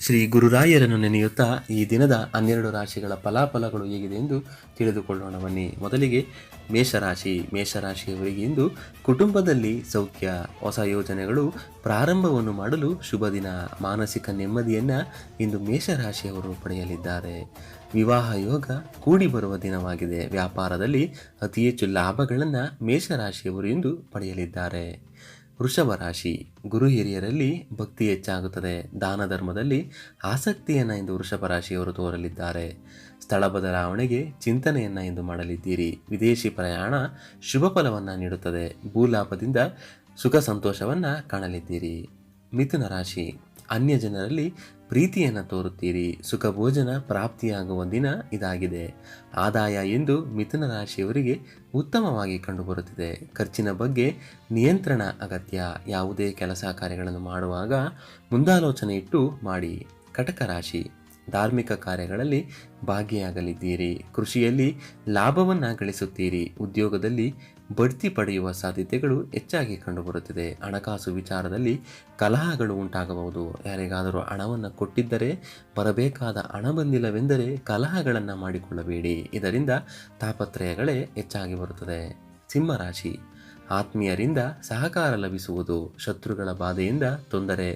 ಶ್ರೀ ಗುರುರಾಯರನ್ನು ನೆನೆಯುತ್ತಾ ಈ ದಿನದ 12 ರಾಶಿಗಳ ಫಲಾಫಲಗಳು ಹೇಗಿದೆ ಎಂದು ತಿಳಿದುಕೊಳ್ಳೋಣ ಬನ್ನಿ. ಮೊದಲಿಗೆ ಮೇಷರಾಶಿಯವರಿಗೆ ಇಂದು ಕುಟುಂಬದಲ್ಲಿ ಸೌಖ್ಯ, ಹೊಸ ಯೋಜನೆಗಳು ಪ್ರಾರಂಭವನ್ನು ಮಾಡಲು ಶುಭ ದಿನ. ಮಾನಸಿಕ ನೆಮ್ಮದಿಯನ್ನು ಇಂದು ಮೇಷರಾಶಿಯವರು ಪಡೆಯಲಿದ್ದಾರೆ. ವಿವಾಹ ಯೋಗ ಕೂಡಿ ಬರುವ ದಿನವಾಗಿದೆ. ವ್ಯಾಪಾರದಲ್ಲಿ ಅತಿ ಹೆಚ್ಚು ಲಾಭಗಳನ್ನು ಮೇಷರಾಶಿಯವರು ಇಂದು ಪಡೆಯಲಿದ್ದಾರೆ. ವೃಷಭ ರಾಶಿ, ಗುರು ಹಿರಿಯರಲ್ಲಿ ಭಕ್ತಿ ಹೆಚ್ಚಾಗುತ್ತದೆ. ದಾನ ಧರ್ಮದಲ್ಲಿ ಆಸಕ್ತಿಯನ್ನು ಇಂದು ವೃಷಭ ರಾಶಿಯವರು ತೋರಲಿದ್ದಾರೆ. ಸ್ಥಳ ಬದಲಾವಣೆಗೆ ಚಿಂತನೆಯನ್ನು ಇಂದು ಮಾಡಲಿದ್ದೀರಿ. ವಿದೇಶಿ ಪ್ರಯಾಣ ಶುಭ ಫಲವನ್ನು ನೀಡುತ್ತದೆ. ಭೂಲಾಭದಿಂದ ಸುಖ ಸಂತೋಷವನ್ನು ಕಾಣಲಿದ್ದೀರಿ. ಮಿಥುನ ರಾಶಿ, ಅನ್ಯ ಜನರಲ್ಲಿ ಪ್ರೀತಿಯನ್ನು ತೋರುತ್ತೀರಿ. ಸುಖ ಭೋಜನ ಪ್ರಾಪ್ತಿಯಾಗುವ ದಿನ ಇದಾಗಿದೆ. ಆದಾಯ ಎಂದು ಮಿಥುನ ರಾಶಿಯವರಿಗೆ ಉತ್ತಮವಾಗಿ ಕಂಡುಬರುತ್ತಿದೆ. ಖರ್ಚಿನ ಬಗ್ಗೆ ನಿಯಂತ್ರಣ ಅಗತ್ಯ. ಯಾವುದೇ ಕೆಲಸ ಕಾರ್ಯಗಳನ್ನು ಮಾಡುವಾಗ ಮುಂದಾಲೋಚನೆ ಇಟ್ಟು ಮಾಡಿ. ಕಟಕ ರಾಶಿ, ಧಾರ್ಮಿಕ ಕಾರ್ಯಗಳಲ್ಲಿ ಭಾಗಿಯಾಗಲಿದ್ದೀರಿ. ಕೃಷಿಯಲ್ಲಿ ಲಾಭವನ್ನು ಗಳಿಸುತ್ತೀರಿ. ಉದ್ಯೋಗದಲ್ಲಿ ಬಡ್ತಿ ಪಡೆಯುವ ಸಾಧ್ಯತೆಗಳು ಹೆಚ್ಚಾಗಿ ಕಂಡುಬರುತ್ತಿದೆ. ಹಣಕಾಸು ವಿಚಾರದಲ್ಲಿ ಕಲಹಗಳು ಉಂಟಾಗಬಹುದು. ಯಾರಿಗಾದರೂ ಹಣವನ್ನು ಕೊಟ್ಟಿದ್ದರೆ ಬರಬೇಕಾದ ಹಣ ಬಂದಿಲ್ಲವೆಂದರೆ ಕಲಹಗಳನ್ನು ಮಾಡಿಕೊಳ್ಳಬೇಡಿ. ಇದರಿಂದ ತಾಪತ್ರಯಗಳೇ ಹೆಚ್ಚಾಗಿ ಬರುತ್ತದೆ. ಸಿಂಹರಾಶಿ, ಆತ್ಮೀಯರಿಂದ ಸಹಕಾರ ಲಭಿಸುವುದು. ಶತ್ರುಗಳ ಬಾಧೆಯಿಂದ ತೊಂದರೆ.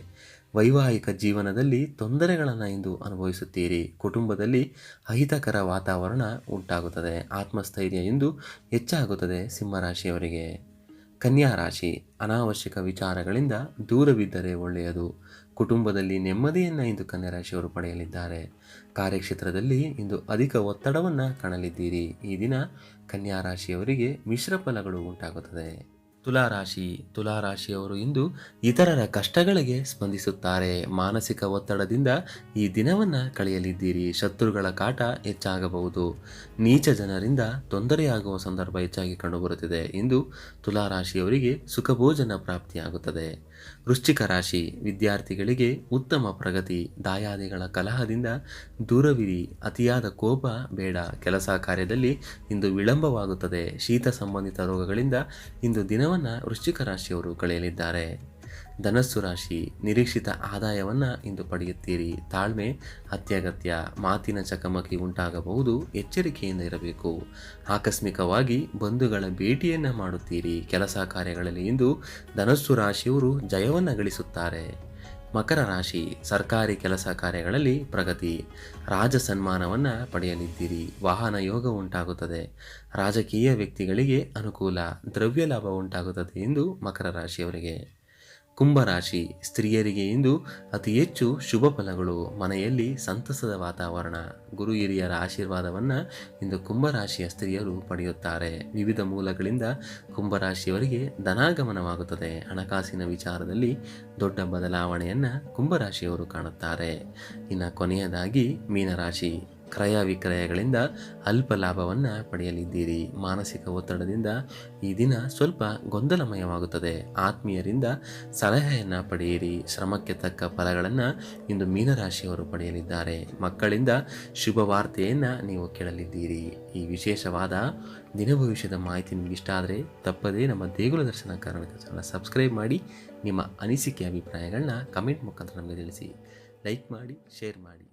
ವೈವಾಹಿಕ ಜೀವನದಲ್ಲಿ ತೊಂದರೆಗಳನ್ನು ಇಂದು ಅನುಭವಿಸುತ್ತೀರಿ. ಕುಟುಂಬದಲ್ಲಿ ಅಹಿತಕರ ವಾತಾವರಣ ಉಂಟಾಗುತ್ತದೆ. ಆತ್ಮಸ್ಥೈರ್ಯ ಇಂದು ಹೆಚ್ಚಾಗುತ್ತದೆ ಸಿಂಹರಾಶಿಯವರಿಗೆ. ಕನ್ಯಾ ರಾಶಿ, ಅನಾವಶ್ಯಕ ವಿಚಾರಗಳಿಂದ ದೂರವಿದ್ದರೆ ಒಳ್ಳೆಯದು. ಕುಟುಂಬದಲ್ಲಿ ನೆಮ್ಮದಿಯನ್ನು ಇಂದು ಕನ್ಯಾ ರಾಶಿಯವರು ಪಡೆಯಲಿದ್ದಾರೆ. ಕಾರ್ಯಕ್ಷೇತ್ರದಲ್ಲಿ ಇಂದು ಅಧಿಕ ಒತ್ತಡವನ್ನು ಕಾಣಲಿದ್ದೀರಿ. ಈ ದಿನ ಕನ್ಯಾ ರಾಶಿಯವರಿಗೆ ಮಿಶ್ರ ಫಲಗಳು ಉಂಟಾಗುತ್ತದೆ. ತುಲಾರಾಶಿಯವರು ಇಂದು ಇತರರ ಕಷ್ಟಗಳಿಗೆ ಸ್ಪಂದಿಸುತ್ತಾರೆ. ಮಾನಸಿಕ ಒತ್ತಡದಿಂದ ಈ ದಿನವನ್ನು ಕಳೆಯಲಿದ್ದೀರಿ. ಶತ್ರುಗಳ ಕಾಟ ಹೆಚ್ಚಾಗಬಹುದು. ನೀಚ ಜನರಿಂದ ತೊಂದರೆಯಾಗುವ ಸಂದರ್ಭ ಹೆಚ್ಚಾಗಿ ಕಂಡುಬರುತ್ತಿದೆ. ಇಂದು ತುಲಾರಾಶಿಯವರಿಗೆ ಸುಖಭೋಜನ ಪ್ರಾಪ್ತಿಯಾಗುತ್ತದೆ. ವೃಶ್ಚಿಕ ರಾಶಿ, ವಿದ್ಯಾರ್ಥಿಗಳಿಗೆ ಉತ್ತಮ ಪ್ರಗತಿ. ದಾಯಾದಿಗಳ ಕಲಹದಿಂದ ದೂರವಿರಿ. ಅತಿಯಾದ ಕೋಪ ಬೇಡ. ಕೆಲಸ ಕಾರ್ಯದಲ್ಲಿ ಇಂದು ವಿಳಂಬವಾಗುತ್ತದೆ. ಶೀತ ಸಂಬಂಧಿತ ರೋಗಗಳಿಂದ ಇಂದು ದಿನವನ್ನು ವೃಶ್ಚಿಕ ರಾಶಿಯವರು ಕಳೆಯಲಿದ್ದಾರೆ. ಧನಸ್ಸು ರಾಶಿ, ನಿರೀಕ್ಷಿತ ಆದಾಯವನ್ನು ಇಂದು ಪಡೆಯುತ್ತೀರಿ. ತಾಳ್ಮೆ ಅತ್ಯಗತ್ಯ. ಮಾತಿನ ಚಕಮಕಿ ಉಂಟಾಗಬಹುದು. ಎಚ್ಚರಿಕೆಯಿಂದ ಇರಬೇಕು. ಆಕಸ್ಮಿಕವಾಗಿ ಬಂಧುಗಳ ಭೇಟಿಯನ್ನು ಮಾಡುತ್ತೀರಿ. ಕೆಲಸ ಕಾರ್ಯಗಳಲ್ಲಿ ಇಂದು ಧನಸ್ಸು ರಾಶಿಯವರು ಜಯವನ್ನು ಗಳಿಸುತ್ತಾರೆ. ಮಕರ ರಾಶಿ, ಸರ್ಕಾರಿ ಕೆಲಸ ಕಾರ್ಯಗಳಲ್ಲಿ ಪ್ರಗತಿ. ರಾಜ ಸನ್ಮಾನವನ್ನು ಪಡೆಯಲಿದ್ದೀರಿ. ವಾಹನ ಯೋಗ ಉಂಟಾಗುತ್ತದೆ. ರಾಜಕೀಯ ವ್ಯಕ್ತಿಗಳಿಗೆ ಅನುಕೂಲ. ದ್ರವ್ಯ ಲಾಭ ಉಂಟಾಗುತ್ತದೆ ಎಂದು ಮಕರ ರಾಶಿಯವರಿಗೆ. ಕುಂಭರಾಶಿ, ಸ್ತ್ರೀಯರಿಗೆ ಇಂದು ಅತಿ ಹೆಚ್ಚು ಶುಭ ಫಲಗಳು. ಮನೆಯಲ್ಲಿ ಸಂತಸದ ವಾತಾವರಣ. ಗುರು ಹಿರಿಯರ ಆಶೀರ್ವಾದವನ್ನು ಇಂದು ಕುಂಭರಾಶಿಯ ಸ್ತ್ರೀಯರು ಪಡೆಯುತ್ತಾರೆ. ವಿವಿಧ ಮೂಲಗಳಿಂದ ಕುಂಭರಾಶಿಯವರಿಗೆ ಧನಾಗಮನವಾಗುತ್ತದೆ. ಹಣಕಾಸಿನ ವಿಚಾರದಲ್ಲಿ ದೊಡ್ಡ ಬದಲಾವಣೆಯನ್ನು ಕುಂಭರಾಶಿಯವರು ಕಾಣುತ್ತಾರೆ. ಇನ್ನು ಕೊನೆಯದಾಗಿ ಮೀನರಾಶಿ, ಕ್ರಯ ವಿಕ್ರಯಗಳಿಂದ ಅಲ್ಪ ಲಾಭವನ್ನು ಪಡೆಯಲಿದ್ದೀರಿ. ಮಾನಸಿಕ ಒತ್ತಡದಿಂದ ಈ ದಿನ ಸ್ವಲ್ಪ ಗೊಂದಲಮಯವಾಗುತ್ತದೆ. ಆತ್ಮೀಯರಿಂದ ಸಲಹೆಯನ್ನು ಪಡೆಯಿರಿ. ಶ್ರಮಕ್ಕೆ ತಕ್ಕ ಫಲಗಳನ್ನು ಇಂದು ಮೀನರಾಶಿಯವರು ಪಡೆಯಲಿದ್ದಾರೆ. ಮಕ್ಕಳಿಂದ ಶುಭ ವಾರ್ತೆಯನ್ನು ನೀವು ಕೇಳಲಿದ್ದೀರಿ. ಈ ವಿಶೇಷವಾದ ದಿನ ಭವಿಷ್ಯದ ಮಾಹಿತಿ ನಿಮಗೆ ಇಷ್ಟ ಆದರೆ ತಪ್ಪದೇ ನಮ್ಮ ದೇಗುಲ ದರ್ಶನ ಕರ್ನಾಟಕ ಚಾನಲ್ ಸಬ್ಸ್ಕ್ರೈಬ್ ಮಾಡಿ. ನಿಮ್ಮ ಅನಿಸಿಕೆ ಅಭಿಪ್ರಾಯಗಳನ್ನ ಕಮೆಂಟ್ ಮುಖಾಂತರ ನಮಗೆ ತಿಳಿಸಿ. ಲೈಕ್ ಮಾಡಿ, ಶೇರ್ ಮಾಡಿ.